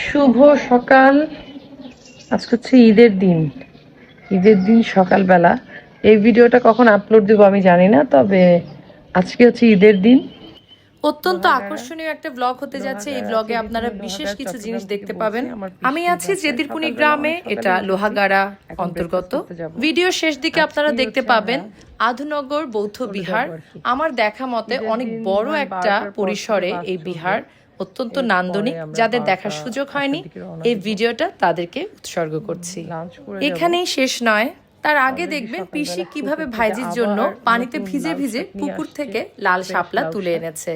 শুভ সকাল। আজকে হচ্ছে ঈদের দিন। ঈদের দিন সকালবেলা এই ভিডিওটা কখন আপলোড দেবো আমি জানি না, তবে আজকে হচ্ছে ঈদের দিন। অত্যন্ত আকর্ষণীয় একটা ব্লগ হতে যাচ্ছে। এই ব্লগে আপনারা বিশেষ কিছু জিনিস দেখতে পাবেন। আমি আছি জেদিরপুনি গ্রামে, এটা লোহাগাড়া অন্তর্গত। ভিডিও শেষ দিকে আপনারা দেখতে পাবেন আধুনগর বৌদ্ধ বিহার। আমার দেখা মতে অনেক বড় একটা পরিসরে এই বিহার, অত্যন্ত নান্দনিক। যাদের দেখার সুযোগ হয়নি, এই ভিডিওটা তাদেরকে উৎসর্গ করছি। এখানেই শেষ নয়, তার আগে দেখবেন পিসি কিভাবে ভাইজির জন্য পানিতে ভিজে ভিজে পুকুর থেকে লাল শাপলা তুলে এনেছে।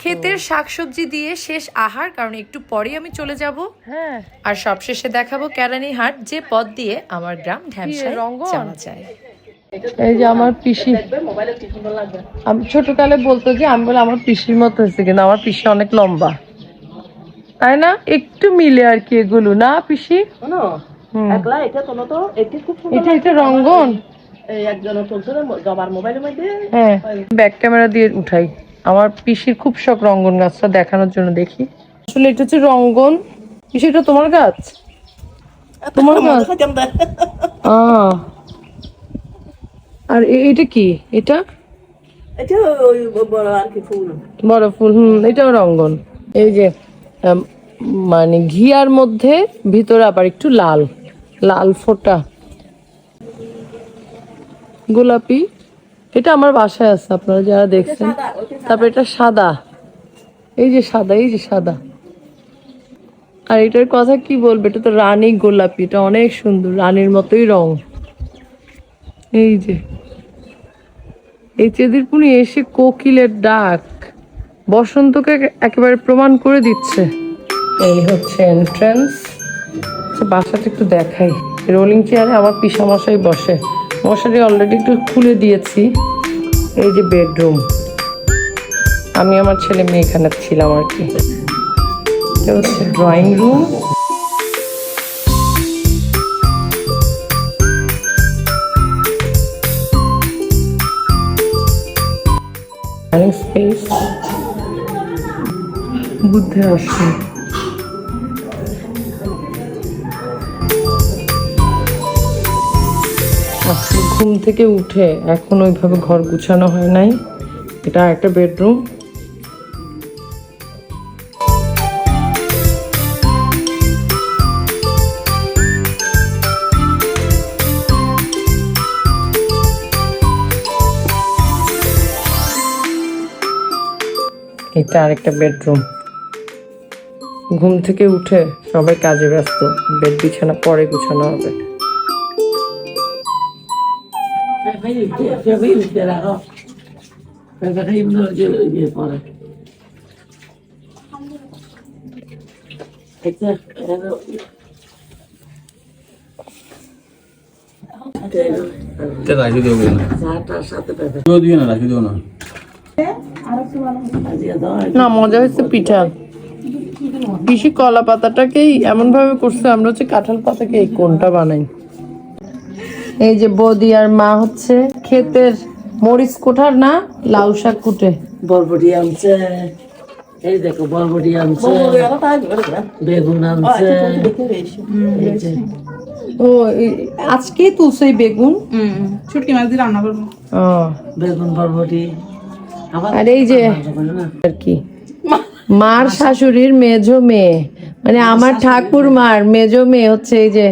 ক্ষেতের শাকসবজি দিয়ে শেষ আহার, কারণ একটু পরেই আমি চলে যাব। আর সবশেষে দেখাবো কেরানীহাট, যে পথ দিয়ে আমার গ্রাম ঢ্যামসায় যাওয়া যায়। এই যে আমার পিসি, আমি ছোটকালে বলতো যে আমি বলে আমার পিসির মতো হয়েছে, কিন্তু আমার পিসি অনেক লম্বা, তাই না? একটু মিলে আর কি এগুলো, না পিসি? এটা রঙ্গন। হ্যাঁ, ব্যাক ক্যামেরা দিয়ে উঠাই। আমার পিসির খুব শখ রঙ্গন গাছটা দেখানোর জন্য। দেখি, আসলে এটা হচ্ছে রঙ্গন। পিসি, এটা তোমার গাছ? তোমার গাছ? আর এটা কি? এটা বড় ফুল। এটাও রঙ্গন। এই যে মানে ঘিয়ার মধ্যে ভিতরে আবার একটু লাল লাল ফোঁটা, গোলাপি। এটা আমার বাসায় আছে, আপনারা যারা দেখছেন। তারপর এটা সাদা, এই যে সাদা, এই যে সাদা। আর এটার কথা কি বলবো, এটা তো রানী গোলাপি, এটা অনেক সুন্দর, রানীর মতোই রং। এই যে এই চেদিরপুনি এসে কোকিলের ডাক বসন্তকে একেবারে প্রমাণ করে দিচ্ছে। এই হচ্ছে এন্ট্রান্স। বাসাটা একটু দেখাই। রোলিং চেয়ারে আমার পিসামশাই বসে। মশারি অলরেডি একটু খুলে দিয়েছি। এই যে বেডরুম, আমি আমার ছেলে মেয়ে এখানে ছিলাম আর কি। এটা হচ্ছে ড্রয়িং রুম। ডাইনিং স্পেস, বুদ্ধের আশ্রম। ঘুম থেকে উঠে এখন ওইভাবে ঘর গুছানো হয় নাই। এটা একটা বেডরুম। এটা আরেকটা বেডরুম। ঘুম থেকে উঠে সবাই কাজে ব্যস্ত, বেড বিছানা পরে গুছানো হবে। না, মজা হয়েছে পিঠা। পিসি কলা পাতাটাকেই এমন ভাবে করছে, আমরা হচ্ছে কাঁঠাল পাতাকে এই কোনটা বানাই। এই যে বৌদি আর মা হচ্ছে ক্ষেতের মরিচ কোঠার না লাউ শাক কুটে। বরবটি আনছে, এই দেখো বরবটি আনছে, বেগুন আনছে। ও, আজকে তুলছে বেগুন, শুটকি মাছ দিয়ে রান্না করবো। বেগুন বরবটি। আর এই যে আর কি মার শাশুড়ির মেজো মেয়ে, মানে আমার ঠাকুর মার মেজো মেয়ে হচ্ছে এই যে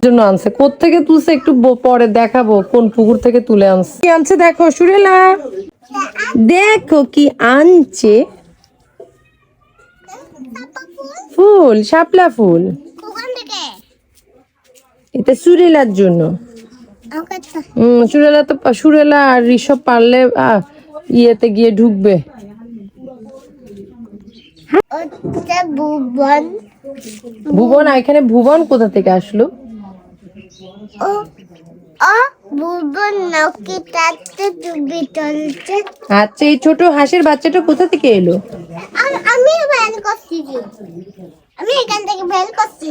জন্য আনছে। কোত্থেকে তুলছে একটু পরে দেখাবো, কোন পুকুর থেকে তুলে আনছে। কি আনছে দেখো সুরেলা, দেখো কি আনছে। ফুল, শাপলা ফুল। এটা সুরেলার জন্য। সুরেলা তো, সুরেলা আর ঋষভ পারলে ইয়েতে গিয়ে ঢুকবে। ভুবন, এখানে ভুবন কোথা থেকে আসলো? আচ্ছা, এই ছোট হাঁসের বাচ্চাটা কোথা থেকে এলো? আমি এখান থেকে বের করছি।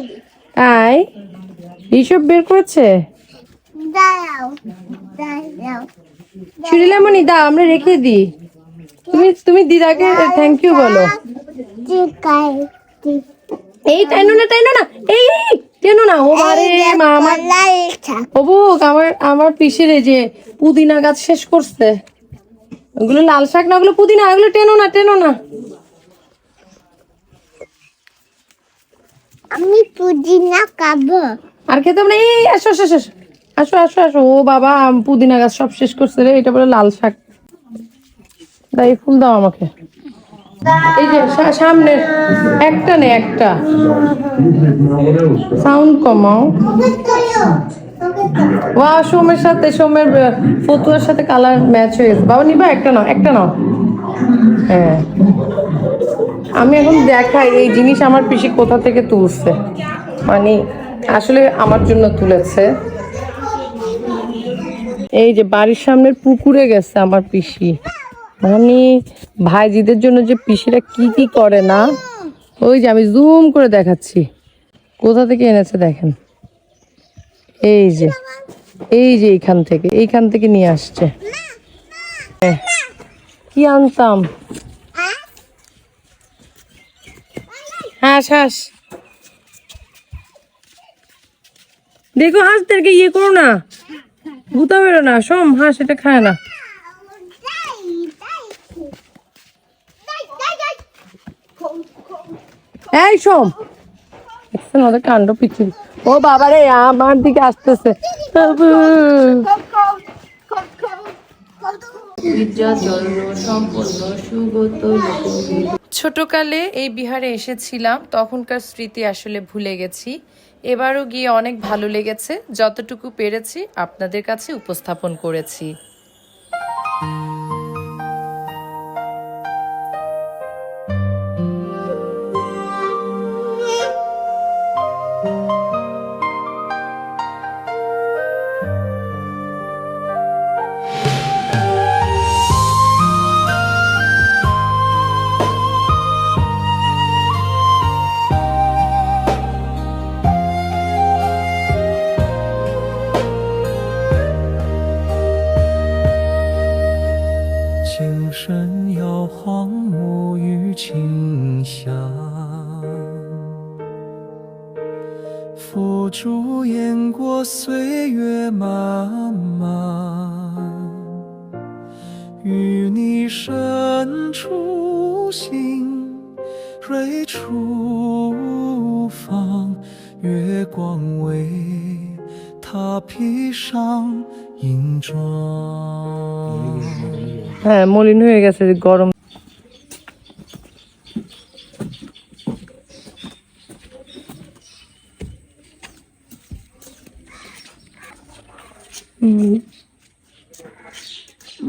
তাই ঋষভ বের করেছে? সুরিলামণি দাও, আমরা রেখে দিই। তুমি দিদাকে থ্যাংক ইউ বলো। এই টাইনো না এই টেনো না ও আরে মা আমার লালটা অবুক আমার পিসির এই যে পুদিনা গাছ শেষ করছে। ওগুলো লাল শাক না, ওগুলো পুদিনা, ওগুলো টেনো না। আমি পুদিনা খাবো। আর খেতে হবে না। এই আসো আসো আসো আসো আসো আসো। ও বাবা পুদিনা গাছ সব শেষ করছে রে, এটা বলে লাল শাক। তাই ফুল দাও আমাকে। এই যে সামনে একটা নে, একটা সাউন্ড কমাও। ওয়া সোমের সাথে ফতুয়ার সাথে কালার ম্যাচ হয়ে গেছে। বাবা নিবা? একটা নাও। হ্যাঁ, আমি এখন দেখাই এই জিনিস আমার পিসি কোথা থেকে তুলছে, মানে আসলে আমার জন্য তুলেছে। এই যে বাড়ির সামনের পুকুরে গেছে আমার পিসি, মানে ভাইজিদের জন্য যে পিসিরা কি কি করে না। ওই যে আমি জুম করে দেখাচ্ছি কোথা থেকে এনেছে, দেখেন। এই যে এইখান থেকে নিয়ে আসছে। কি আনতাম? হাঁস দেখো, হাঁসদেরকে ইয়ে করো না, গুতা বেরো না। সোম হাঁস এটা খায় না। এই সোম, দেখছেন ওদের কাণ্ড পিছু। ও বাবা রে, আমার দিকে আসতেছে। ছোটকালে এই বিহারে এসেছিলাম, তখনকার স্মৃতি আসলে ভুলে গেছি। এবারও গিয়ে অনেক ভালো লেগেছে, যতটুকু পেরেছি আপনাদের কাছে উপস্থাপন করেছি।付诸雁过岁月漫漫，与你深处心蕊初放，月光为他披上银装。 হ্যাঁ, মলিন হয়ে গেছে গরম।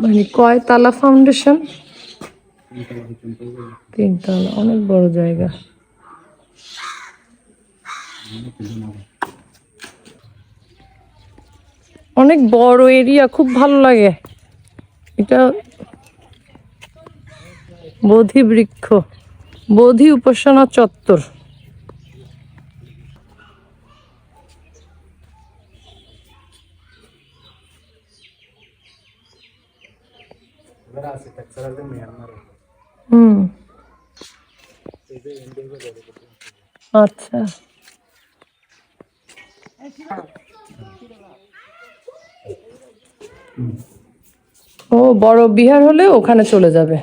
মানে কয়তলা ফাউন্ডেশন? 3 তলা, অনেক বড় জায়গা। অনেক বড় এরিয়া, খুব ভালো লাগে এটা। বোধি বৃক্ষ, বোধি উপাসনা চত্বর। আচ্ছা, ও বড় বিহার হলে ওখানে চলে যাবে।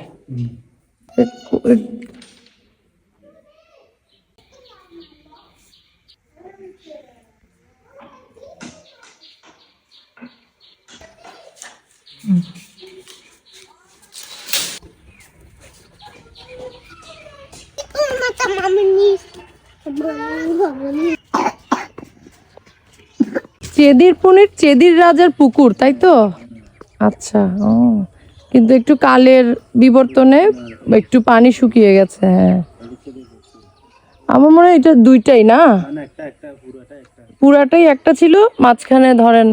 চেদির রাজার পুকুর, তাই তো? আচ্ছা, ও কিন্তু একটু কালের বিবর্তনে একটু পানি শুকিয়ে গেছে। হ্যাঁ, আমার মনে হয় এটা দুইটাই না, পুরাটাই একটা ছিল, মাঝখানে ধরেন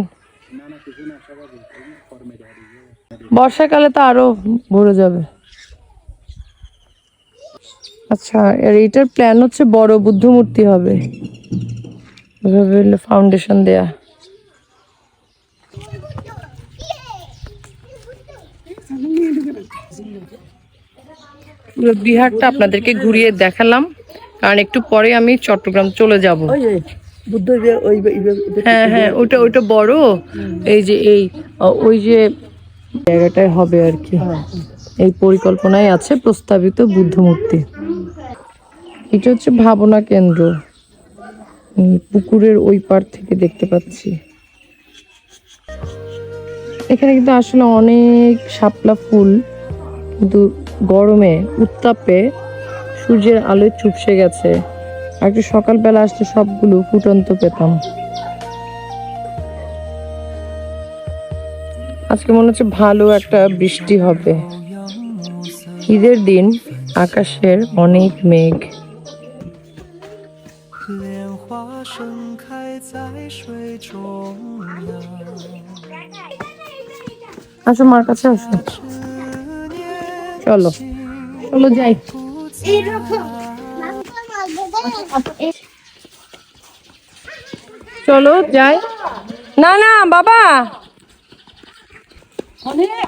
বর্ষাকালে তো আরো ভরে যাবে। আচ্ছা, আর এইটার প্ল্যান হচ্ছে বড় বুদ্ধ মূর্তি হবে, ফাউন্ডেশন দেয়া। বিহারটা আপনাদেরকে ঘুরিয়ে দেখালাম। কারণ একটু পরে আমি চট্টগ্রাম চলে যাব। ওই যে বুদ্ধ হ্যাঁ হ্যাঁ, ওইটা বড়, এই যে ওই যে জায়গাটায় হবে আর কি, এই পরিকল্পনায় আছে প্রস্তাবিত বুদ্ধ মূর্তি। এটা হচ্ছে ভাবনা কেন্দ্র, পুকুরের ওই পার থেকে দেখতে পাচ্ছি। এখানে কিন্তু আসলে অনেক শাপলা ফুল, কিন্তু গরমে উত্তাপে সূর্যের আলোয় চুপসে গেছে। আর একটু সকালবেলা আসলে সবগুলো ফুটন্ত পেতাম। আজকে মনে হচ্ছে ভালো একটা বৃষ্টি হবে। ঈদের দিন আকাশের অনেক মেঘ। 莲花盛开在水中央， আসো মার কাছে আসো, চলো চলো যাই। চলো যাই। না না বাবা,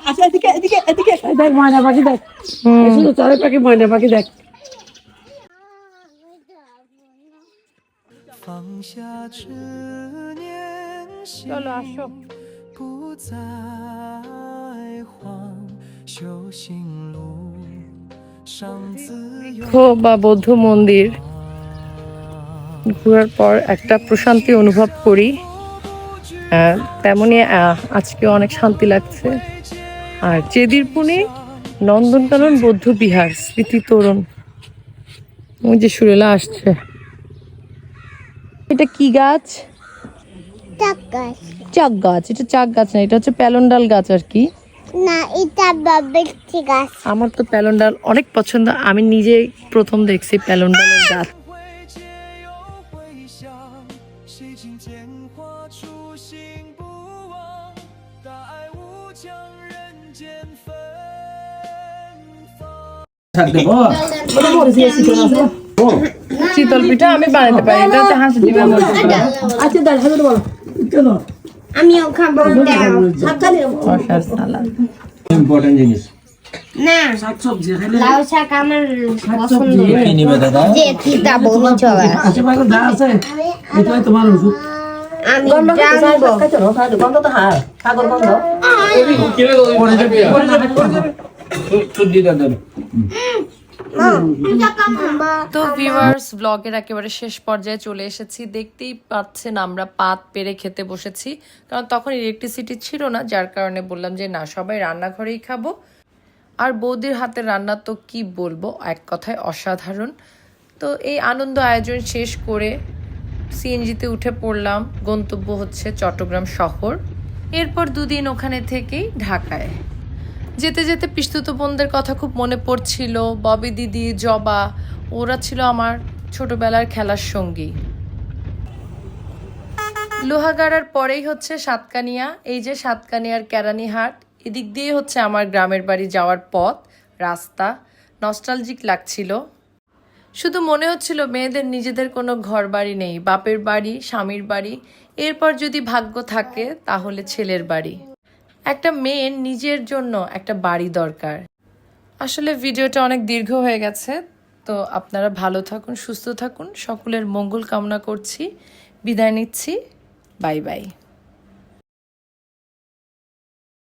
আচ্ছা এদিকে এদিকে এদিকে দেখ ময়না পাখি দেখ, শুধু চারে পাখি ময়না পাখি দেখ। 放下执念心， চলো আসো। 不再慌，修行路上自由。 বা বৌদ্ধ মন্দির ঘোরার পর একটা প্রশান্তি অনুভব করি, তেমনি আজকে অনেক শান্তি লাগছে। আর চেদিরপুনে নন্দনকানন বৌদ্ধ বিহার স্মৃতি তোরণ, ওই যে সুরেলা আসছে। এটা কি গাছ? চাক গাছ। এটা চাক গাছ না, এটা হচ্ছে প্যালন্ডাল গাছ আর কি। না, এটা বাবেটি গাছ। আমার তো প্যালন্ডাল অনেক পছন্দ, আমি নিজে প্রথম দেখছি প্যালন্ডালের গাছ। 会结又会香，洗尽铅华初心不忘，大爱无疆人间芬芳。 শীতল পিঠা আমি বানাতে পারি, এটা হচ্ছে হাঁসের ডিমের মধ্যে। আচ্ছা দেখ হাজার বলো কেন আমিও খাবো। শসার সালাদ। ইম্পর্টেন্ট জিনিস না, শাকসবজি খাইলে লাউ শাক আমার পছন্দ। কি নিবে দাদা? যে খিদা বমি চলে, আশেপাশে যা আছে এটাই তোমার ওষুধ। আমি জানবো। গন্ধ তো হ্যাঁ সাগর গন্ধ। শুদ্ধি দাদা তো ভিউয়ার্স, ব্লগের একেবারে শেষ পর্যায়ে চলে এসেছি। দেখতেই পাচ্ছেন আমরা পাত পেরে খেতে বসেছি, কারণ তখন ইলেকট্রিসিটি ছিল না, যার কারণে বললাম যে না, সবাই রান্নাঘরেই খাবো। আর বৌদির হাতের রান্না তো কি বলবো, এক কথায় অসাধারণ। তো এই আনন্দ আয়োজন শেষ করে সিএনজিতে উঠে পড়লাম। গন্তব্য হচ্ছে চট্টগ্রাম শহর। এরপর দুদিন ওখানে থেকেই ঢাকায়। যেতে যেতে পিস্তুত বোনদের কথা খুব মনে পড়ছিল। ববি দিদি, জবা, ওরা ছিল আমার ছোটবেলার খেলার সঙ্গী। লোহাগাড়ার পরেই হচ্ছে সাতকানিয়া। এই যে সাতকানিয়ার কেরানীহাট, এদিক দিয়ে হচ্ছে আমার গ্রামের বাড়ি যাওয়ার পথ। রাস্তা নস্টালজিক লাগছিল। শুধু মনে হচ্ছিল মেয়েদের নিজেদের কোনো ঘর বাড়ি নেই, বাপের বাড়ি, স্বামীর বাড়ি, এরপর যদি ভাগ্য থাকে তাহলে ছেলের বাড়ি। একটা মেয়ের নিজের জন্য একটা বাড়ি দরকার। আসলে ভিডিওটা অনেক দীর্ঘ হয়ে গেছে, তো আপনারা ভালো থাকুন, সুস্থ থাকুন, সকলের মঙ্গল কামনা করছি। বিদায় নিচ্ছি, বাই বাই।